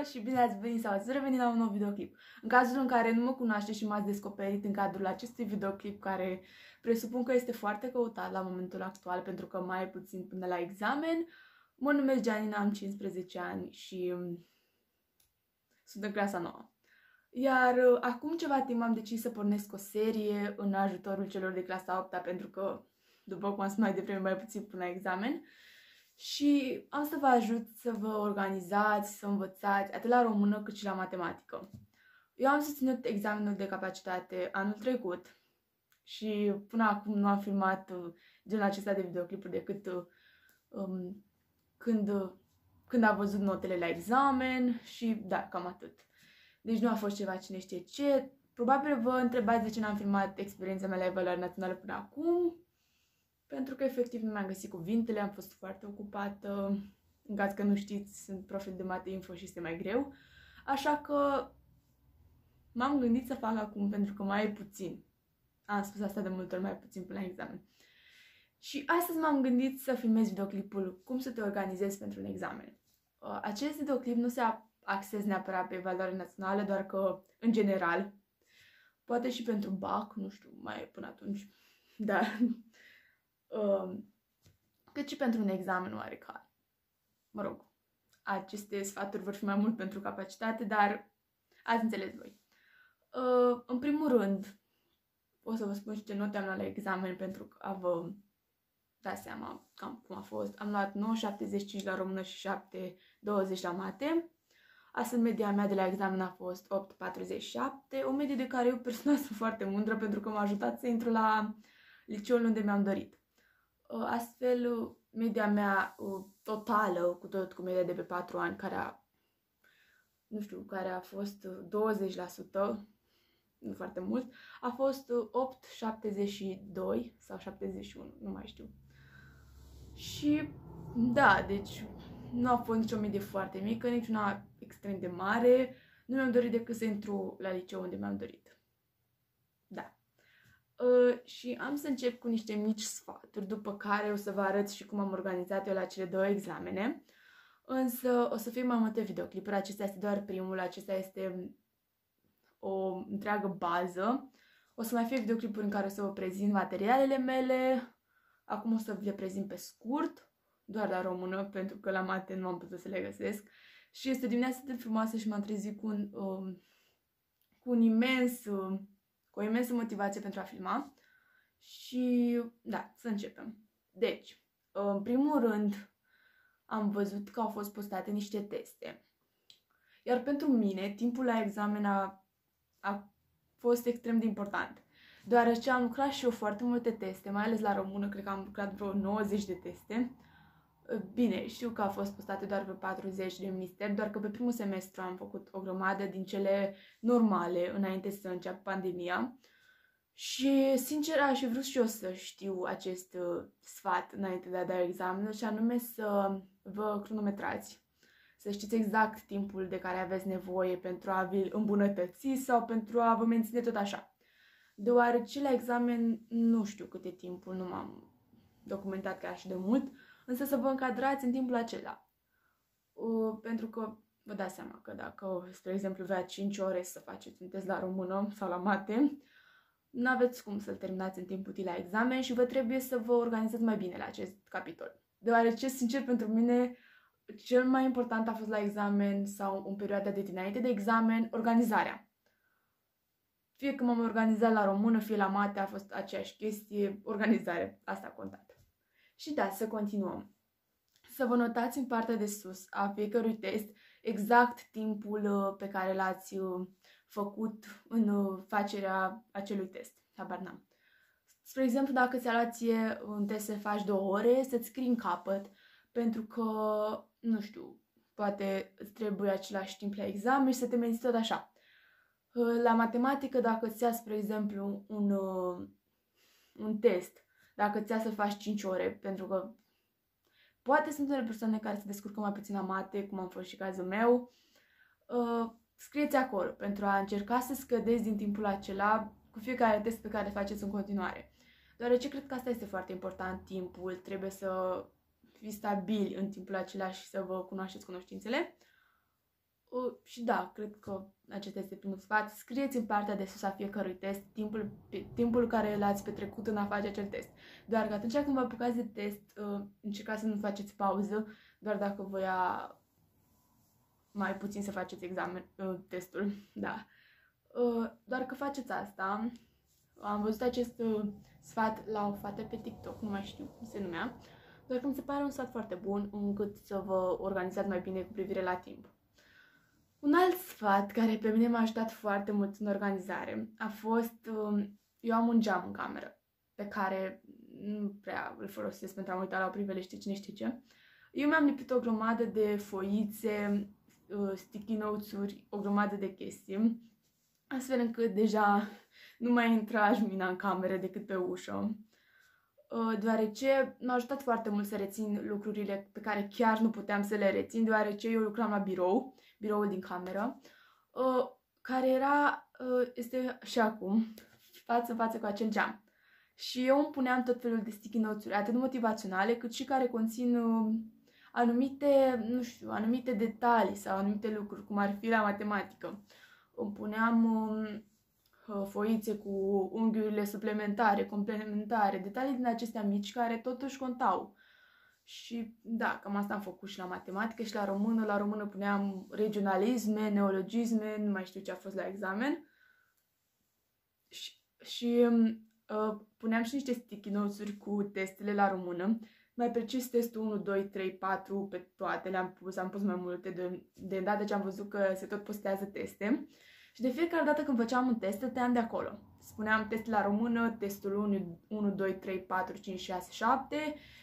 și bine ați venit sau ați revenit la un nou videoclip. În cazul în care nu mă cunoașteți și m-ați descoperit în cadrul acestui videoclip, care presupun că este foarte căutat la momentul actual pentru că mai e puțin până la examen, mă numesc Gianina, am 15 ani și sunt în clasa 9. Iar acum ceva timp am decis să pornesc o serie în ajutorul celor de clasa 8-a pentru că, după cum am spus mai devreme, mai puțin până la examen. Și am să vă ajut să vă organizați, să învățați atât la română cât și la matematică. Eu am susținut examenul de capacitate anul trecut și până acum nu am filmat genul acesta de videoclipuri decât când am văzut notele la examen și da, cam atât. Deci nu a fost ceva cine știe ce. Probabil vă întrebați de ce n-am filmat experiența mea la evaluare națională până acum. Pentru că efectiv nu mi-am găsit cuvintele, am fost foarte ocupată. În caz că nu știți, sunt profil de mate info și este mai greu. Așa că m-am gândit să fac acum pentru că mai e puțin. Am spus asta de multe ori, mai e puțin până la examen. Și astăzi m-am gândit să filmez videoclipul cum să te organizezi pentru un examen. Acest videoclip nu se axează neapărat pe evaluare națională, doar că în general, poate și pentru BAC, nu știu, mai e până atunci, dar cât și pentru un examen oarecare. Mă rog, aceste sfaturi vor fi mai mult pentru capacitate, dar ați înțeles voi. În primul rând, o să vă spun și ce note am luat la examen pentru a vă da seama cam cum a fost. Am luat 9,75 la română și 7,20 la mate. Astfel, media mea de la examen a fost 8,47, o medie de care eu personal sunt foarte mândră pentru că m-a ajutat să intru la liceul unde mi-am dorit. Astfel, media mea totală, cu media de pe 4 ani, care a fost 20%, nu foarte mult, a fost 8,72 sau 71, nu mai știu. Și da, deci nu a fost nicio medie foarte mică, nici una extrem de mare. Nu mi-am dorit decât să intru la liceu unde mi-am dorit. Da. Și am să încep cu niște mici sfaturi, după care o să vă arăt și cum am organizat eu la cele două examene. Însă o să fie mai multe videoclipuri, acesta este doar primul, acesta este o întreagă bază. O să mai fie videoclipuri în care o să vă prezint materialele mele. Acum o să vi le prezint pe scurt, doar la română, pentru că la mate nu am putut să le găsesc. Și este dimineața atât de frumoasă și m-am trezit cu o imensă motivație pentru a filma. Și da, să începem. Deci, în primul rând, am văzut că au fost postate niște teste. Iar pentru mine, timpul la examen a fost extrem de important. Deoarece am lucrat și eu foarte multe teste, mai ales la română, cred că am lucrat vreo 90 de teste. Bine, știu că au fost postate doar pe 40 de mini-step, doar că pe primul semestru am făcut o grămadă din cele normale, înainte să înceapă pandemia. Și, sincer, aș fi vrut și eu să știu acest sfat înainte de a da examenul, și anume să vă cronometrați. Să știți exact timpul de care aveți nevoie pentru a vi-l îmbunătăți sau pentru a vă menține tot așa. Deoarece la examen nu știu cât e timpul, nu m-am documentat chiar și de mult, însă să vă încadrați în timpul acela. Pentru că vă dați seama că dacă, spre exemplu, vrea 5 ore să faceți un test la română sau la mate, nu aveți cum să-l terminați în timp util la examen și vă trebuie să vă organizați mai bine la acest capitol. Deoarece, sincer, pentru mine, cel mai important a fost la examen sau în perioada de dinainte de examen, organizarea. Fie că m-am organizat la română, fie la mate, a fost aceeași chestie, organizare. Asta a contat. Și da, să continuăm. Să vă notați în partea de sus a fiecărui test exact timpul pe care l-ați făcut în facerea acelui test. Habar n-am. Spre exemplu, dacă ți-a luat ție un test să faci 2 ore, să-ți scrii în capăt, pentru că, nu știu, poate îți trebuie același timp la examen și să te menții tot așa. La matematică, dacă îți ia, spre exemplu, un test, dacă îți ia să faci 5 ore, pentru că poate sunt unele persoane care se descurcă mai puțin la mate, cum am fost și cazul meu, scrieți acolo pentru a încerca să scădeți din timpul acela cu fiecare test pe care le faceți în continuare. Deoarece cred că asta este foarte important, timpul, trebuie să fiți stabili în timpul acela și să vă cunoașteți cunoștințele. Și da, cred că acesta este primul sfat. Scrieți în partea de sus a fiecărui test timpul care l-ați petrecut în a face acel test. Doar că atunci când vă apucați de test, încercați să nu faceți pauză, doar dacă voia mai puțin să faceți testul. Da. Doar că faceți asta. Am văzut acest sfat la o fată pe TikTok, nu mai știu cum se numea, doar că mi se pare un sfat foarte bun încât să vă organizați mai bine cu privire la timp. Un alt sfat care pe mine m-a ajutat foarte mult în organizare a fost, eu am un geam în cameră pe care nu prea îl folosesc pentru a mă uita la o priveliște, cine știe ce. Eu mi-am lipit o grămadă de foițe, sticky notes-uri, o grămadă de chestii, astfel încât deja nu mai intra lumina în cameră decât pe ușă, deoarece m-a ajutat foarte mult să rețin lucrurile pe care chiar nu puteam să le rețin, deoarece eu lucram la biroul din cameră, care este și acum, față în față cu acel geam. Și eu îmi puneam tot felul de sticky notes-uri, atât motivaționale, cât și care conțin anumite detalii sau anumite lucruri, cum ar fi la matematică. Îmi puneam foițe cu unghiurile suplimentare, complementare, detalii din acestea mici care totuși contau. Și da, cam asta am făcut și la matematică și la română. La română puneam regionalisme, neologisme, nu mai știu ce a fost la examen. Și puneam și niște sticky notes-uri cu testele la română. Mai precis testul 1, 2, 3, 4, pe toate am pus mai multe de îndată ce am văzut că se tot postează teste. Și de fiecare dată când făceam un test, tăiam de acolo. Spuneam test la română, testul 1, 2, 3, 4, 5, 6, 7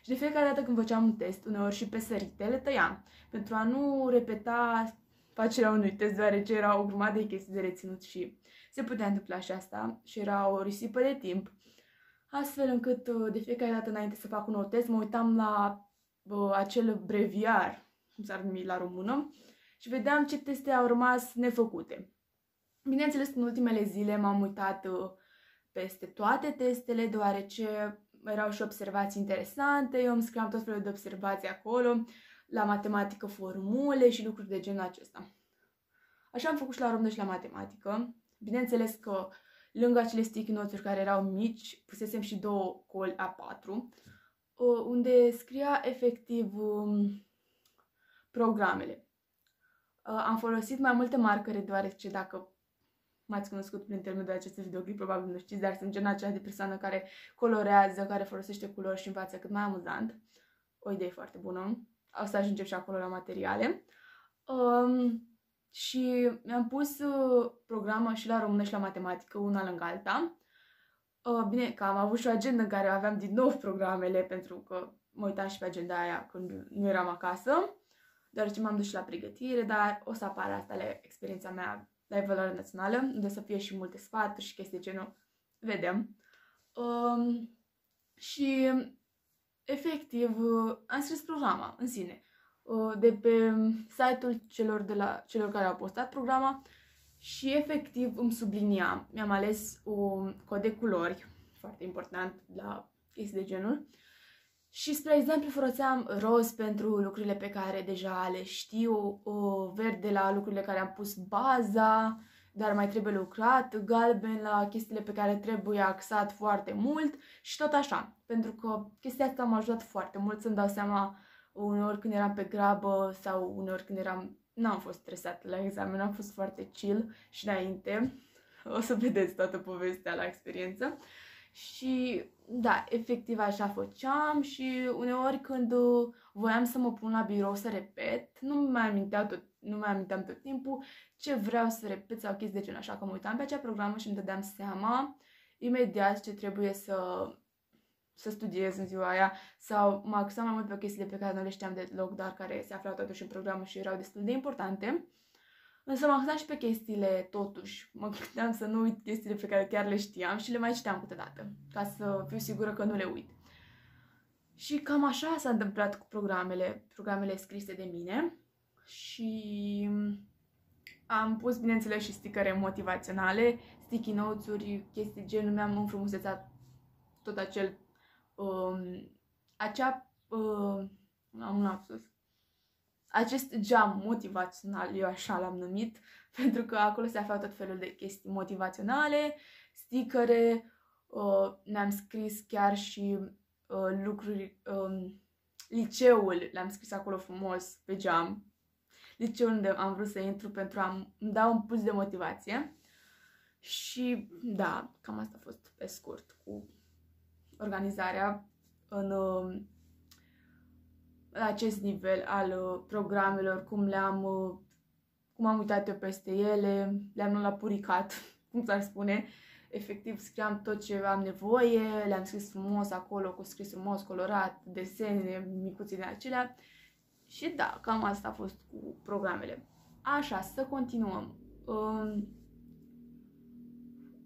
și de fiecare dată când făceam un test, uneori și pe sărite, le tăiam. Pentru a nu repeta facerea unui test, deoarece era o grămadă de chestii de reținut și se putea întâmpla și asta și era o risipă de timp. Astfel încât de fiecare dată înainte să fac un nou test, mă uitam la acel breviar, cum s-ar numi la română, și vedeam ce teste au rămas nefăcute. Bineînțeles, în ultimele zile m-am uitat peste toate testele, deoarece erau și observații interesante, eu îmi scriam tot felul de observații acolo, la matematică formule și lucruri de genul acesta. Așa am făcut și la română și la matematică. Bineînțeles că lângă acele sticky notes-uri care erau mici, pusesem și 2 coli A4, unde scria efectiv programele. Am folosit mai multe marcare, deoarece dacă m-ați cunoscut prin intermediul acestui videoclip, probabil nu știți, dar sunt genul acela de persoană care colorează, care folosește culori și învață cât mai amuzant. O idee foarte bună. O să ajungem și acolo la materiale. Și mi-am pus programa și la română și la matematică, una lângă alta. Bine, că am avut și o agenda în care aveam din nou programele, pentru că mă uitam și pe agenda aia când nu eram acasă, deoarece m-am dus și la pregătire, dar o să apară asta la experiența mea la evaluare națională, unde să fie și multe sfaturi și chestii genul. Vedem. Și efectiv am scris programa în sine de pe site-ul celor care au postat programa și efectiv îmi subliniam. Mi-am ales un cod de culori, foarte important la chestii de genul. Și, spre exemplu, foloseam roz pentru lucrurile pe care deja le știu, verde la lucrurile care am pus baza, dar mai trebuie lucrat, galben la chestiile pe care trebuie axat foarte mult și tot așa. Pentru că chestia asta m-a ajutat foarte mult să-mi dau seama uneori când eram pe grabă sau uneori când n-am fost stresată la examen, am fost foarte chill și înainte. O să vedeți toată povestea la experiență. Și da, efectiv așa făceam și uneori când voiam să mă pun la birou să repet, nu mai aminteam tot timpul ce vreau să repet sau chestii de genul, așa că mă uitam pe acea programă și îmi dădeam seama imediat ce trebuie să studiez în ziua aia sau mă axam mai mult pe chestiile pe care nu le știam deloc, dar care se aflau totuși în programă și erau destul de importante. Însă mă axam și pe chestiile, totuși, mă gândeam să nu uit chestiile pe care chiar le știam și le mai citeam câteodată, ca să fiu sigură că nu le uit. Și cam așa s-a întâmplat cu programele scrise de mine și am pus, bineînțeles, și stickere motivaționale, sticky notes-uri, chestii genul, mi-am înfrumusețat tot am un lapsus. acest geam motivațional, eu așa l-am numit, pentru că acolo se aflau tot felul de chestii motivaționale, stickere, ne-am scris chiar și lucruri, liceul l-am scris acolo frumos pe geam, liceul unde am vrut să intru pentru a-mi da un puls de motivație. Și da, cam asta a fost pe scurt cu organizarea în acest nivel al programelor, cum am uitat eu peste ele, le-am luat la puricat, cum s-ar spune. Efectiv, scriam tot ce am nevoie, le-am scris frumos acolo, cu scris frumos, colorat, desene, micuțe de acelea. Și da, cam asta a fost cu programele. Așa, să continuăm.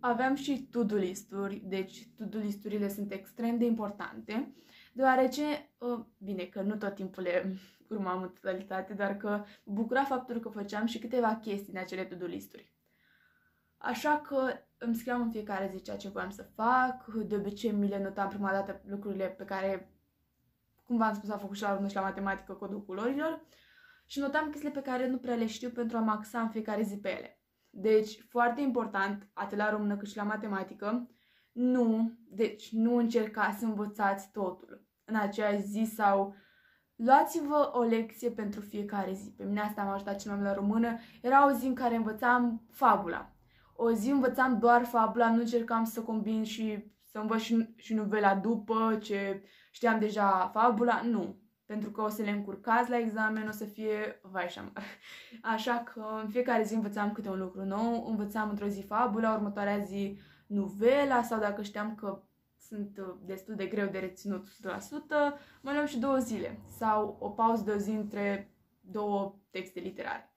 Aveam și to-do listuri, deci to-do listurile sunt extrem de importante, deoarece, bine, că nu tot timpul le urmam în totalitate, dar că mă bucura faptul că făceam și câteva chestii în acele to-do listuri. Așa că îmi scriam în fiecare zi ceea ce voiam să fac, de obicei mi le notam prima dată lucrurile pe care, cum v-am spus, am făcut și la română și la matematică, codul culorilor, și notam chestiile pe care nu prea le știu pentru a mă axa în fiecare zi pe ele. Deci, foarte important, atât la română cât și la matematică, nu încercați să învățați totul în aceeași zi sau luați-vă o lecție pentru fiecare zi. Pe mine asta m-a ajutat cel mai mult la română. Era o zi în care învățam fabula. O zi învățam doar fabula, nu încercam să combin și să învăț și novela după ce știam deja fabula, nu. Pentru că o să le încurcați la examen, o să fie vai și amar. Așa că în fiecare zi învățam câte un lucru nou, învățam într-o zi fabula, următoarea zi novela, sau dacă știam că sunt destul de greu de reținut 100%, mă luam și 2 zile sau o pauză de o zi între 2 texte literare.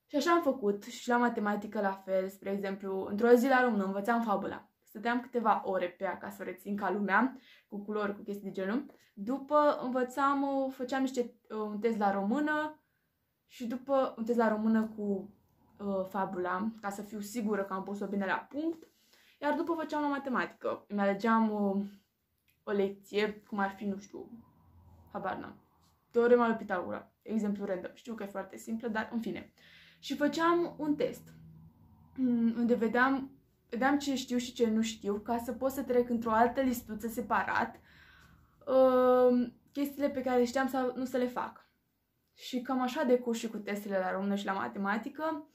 Și așa am făcut și la matematică la fel, spre exemplu, într-o zi la română învățam fabula. Stăteam câteva ore pe ea ca să o rețin ca lumea, cu culori, cu chestii de genul. După făceam un test la română și după un test la română cu fabula, ca să fiu sigură că am pus-o bine la punct. Iar după făceam la matematică. Îmi alegeam o lecție, cum ar fi, nu știu, habar n-am, teorema lui Pitagora, exemplu random. Știu că e foarte simplă, dar în fine. Și făceam un test unde vedeam ce știu și ce nu știu, ca să pot să trec într-o altă listuță separat chestiile pe care știam sau nu să le fac. Și cam așa decurs și cu testele la română și la matematică.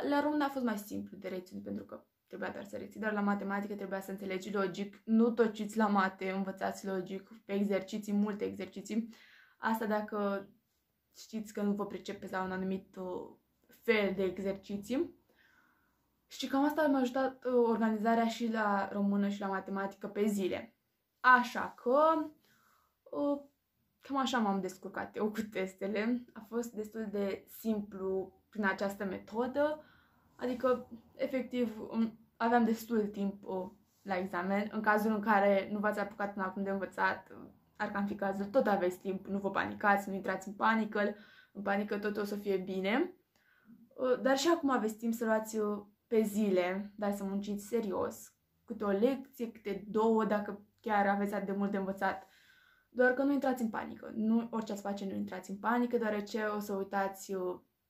La română a fost mai simplu de reținut, pentru că trebuia doar să reții, dar la matematică trebuia să înțelegi logic. Nu tociți la mate, învățați logic, pe exerciții, multe exerciții. Asta dacă știți că nu vă pricepeți la un anumit fel de exerciții. Și cam asta m-a ajutat organizarea și la română și la matematică pe zile. Așa că cam așa m-am descurcat eu cu testele. A fost destul de simplu prin această metodă. Adică, efectiv, aveam destul timp la examen. În cazul în care nu v-ați apucat până acum de învățat, ar cam fi cazul, tot aveți timp, nu vă panicați, nu intrați în panică. În panică tot o să fie bine. Dar și acum aveți timp să luați pe zile, dar să munciți serios, câte o lecție, câte 2, dacă chiar aveți atât de mult de învățat. Doar că nu intrați în panică. Nu, orice ați face, nu intrați în panică, deoarece o să uitați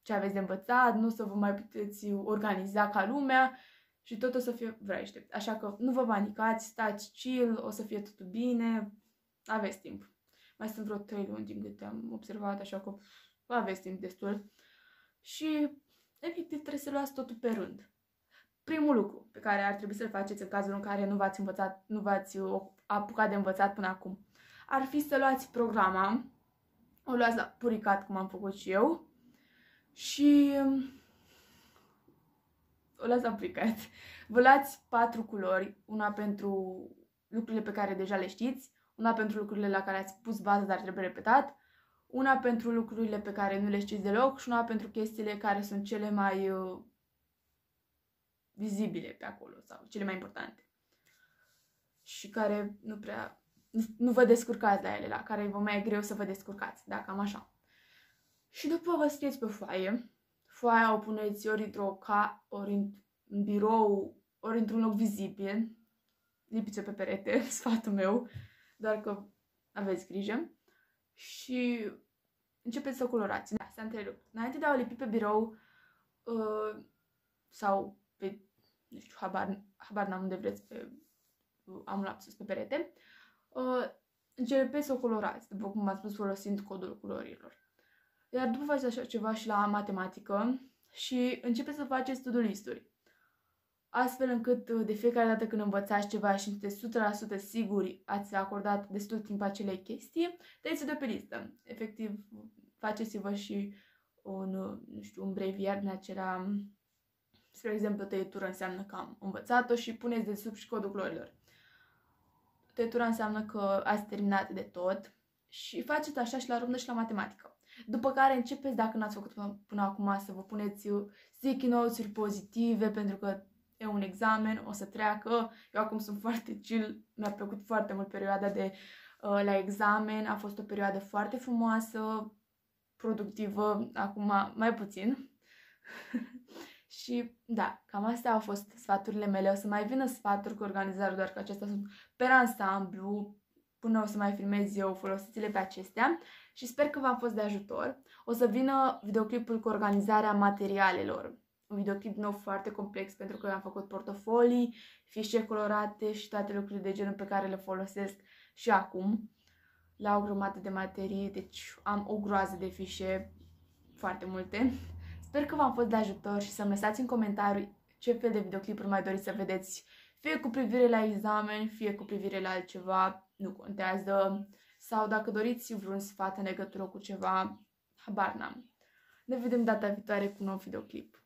ce aveți de învățat, nu o să vă mai puteți organiza ca lumea și tot o să fie vrăjește. Așa că nu vă panicați, stați chill, o să fie totul bine, aveți timp. Mai sunt vreo 3 luni din câte am observat, așa că aveți timp destul. Și efectiv trebuie să luați totul pe rând. Primul lucru pe care ar trebui să-l faceți în cazul în care nu v-ați apucat de învățat până acum, ar fi să luați programa, o luați la puricat, cum am făcut și eu, și o luați la puricat. Vă luați 4 culori, una pentru lucrurile pe care deja le știți, una pentru lucrurile la care ați pus bază, dar trebuie repetat, una pentru lucrurile pe care nu le știți deloc și una pentru chestiile care sunt cele mai vizibile pe acolo sau cele mai importante și care nu vă descurcați la ele, la care vă mai e greu să vă descurcați, da, cam așa. Și după vă scrieți pe foaie. Foaia o puneți ori ori în birou, ori într-un loc vizibil. Lipiți-o pe perete, sfatul meu, doar că aveți grijă. Și începeți să colorați. Da, s-a întrerupt. Înainte de a o lipi pe birou sau pe, nu știu, habar n-am unde vreți, am un lapsus pe perete, începeți să o colorați, după cum am spus, folosind codul culorilor. Iar după faceți așa ceva și la matematică și începeți să faceți to-do list-uri. Astfel încât de fiecare dată când învățați ceva și sunteți 100% siguri ați acordat destul timp acelei chestii, tăiți-o pe listă. Efectiv, faceți-vă și un breviar din acela, spre exemplu, tăietură înseamnă că am învățat-o și puneți de sub și codul culorilor. Tăietura înseamnă că ați terminat de tot și faceți așa și la rundă și la matematică. După care începeți, dacă n-ați făcut până acum, să vă puneți sticky notes-uri pozitive, pentru că e un examen, o să treacă. Eu acum sunt foarte chill, mi-a plăcut foarte mult perioada de la examen, a fost o perioadă foarte frumoasă, productivă, acum mai puțin. Și da, cam astea au fost sfaturile mele. O să mai vină sfaturi cu organizare, doar că acestea sunt pe ansamblu. Până o să mai filmez eu, folosiți-le pe acestea și sper că v-am fost de ajutor. O să vină videoclipul cu organizarea materialelor. Un videoclip nou foarte complex pentru că am făcut portofolii, fișe colorate și toate lucrurile de genul pe care le folosesc și acum la o grămadă de materii, deci am o groază de fișe, foarte multe. Sper că v-am fost de ajutor și să-mi lăsați în comentarii ce fel de videoclipuri mai doriți să vedeți, fie cu privire la examen, fie cu privire la altceva, nu contează, sau dacă doriți vreun sfat în legătură cu ceva, habar n-am. Ne vedem data viitoare cu un nou videoclip.